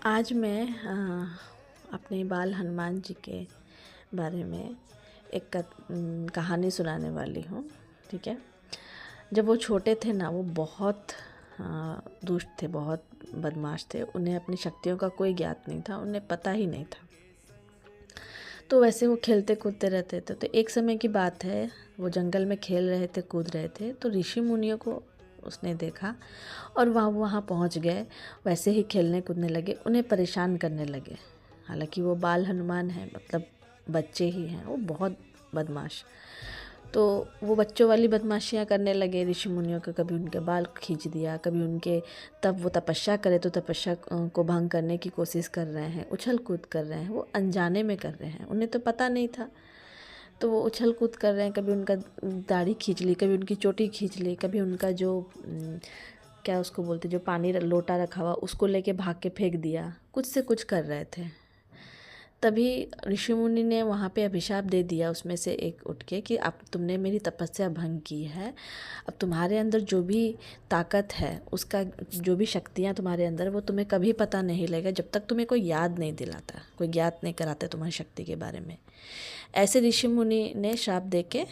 आज मैं अपने बाल हनुमान जी के बारे में एक कहानी सुनाने वाली हूँ। ठीक है। जब वो छोटे थे ना, वो बहुत दुष्ट थे, बहुत बदमाश थे। उन्हें अपनी शक्तियों का कोई ज्ञात नहीं था, उन्हें पता ही नहीं था। तो वैसे वो खेलते कूदते रहते थे। तो एक समय की बात है, वो जंगल में खेल रहे थे, कूद रहे थे, तो ऋषि मुनियों को उसने देखा और वहाँ वहाँ पहुँच गए। वैसे ही खेलने कूदने लगे, उन्हें परेशान करने लगे। हालांकि वो बाल हनुमान हैं, मतलब बच्चे ही हैं, वो बहुत बदमाश। तो वो बच्चों वाली बदमाशियाँ करने लगे ऋषि मुनियों के। कभी उनके बाल खींच दिया, कभी उनके, तब वो तपस्या करे तो तपस्या को भंग करने की कोशिश कर रहे हैं, उछल कूद कर रहे हैं, वो अनजाने में कर रहे हैं, उन्हें तो पता नहीं था। तो वो उछल कूद कर रहे हैं, कभी उनका दाढ़ी खींच ली, कभी उनकी चोटी खींच ली, कभी उनका जो क्या उसको बोलते, जो पानी लोटा रखा हुआ उसको लेके भाग के फेंक दिया, कुछ से कुछ कर रहे थे। तभी ऋषि मुनि ने वहाँ पे अभिशाप दे दिया, उसमें से एक उठ के, कि अब तुमने मेरी तपस्या भंग की है, अब तुम्हारे अंदर जो भी ताकत है, उसका जो भी शक्तियाँ तुम्हारे अंदर, वो तुम्हें कभी पता नहीं लगेगा जब तक तुम्हें कोई याद नहीं दिलाता, कोई ज्ञात नहीं कराता तुम्हारी शक्ति के बारे में। ऐसे ऋषि मुनि ने श्राप दे के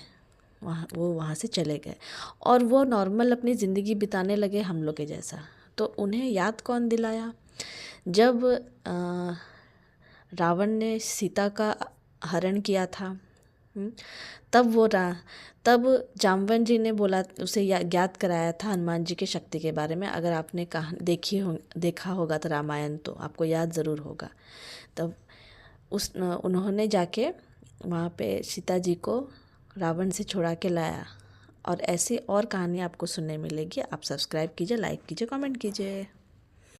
वहाँ से चले गए और वो नॉर्मल अपनी ज़िंदगी बिताने लगे हम लोग के जैसा। तो उन्हें याद कौन दिलाया? जब रावण ने सीता का हरण किया था, तब तब जामवन जी ने बोला, उसे ज्ञात कराया था हनुमान जी की शक्ति के बारे में। अगर आपने देखा होगा तो रामायण, तो आपको याद ज़रूर होगा। तब उन्होंने जाके वहाँ पे सीता जी को रावण से छुड़ा के लाया। और ऐसी और कहानी आपको सुनने मिलेगी। आप सब्सक्राइब कीजिए, लाइक कीजिए, कमेंट कीजिए।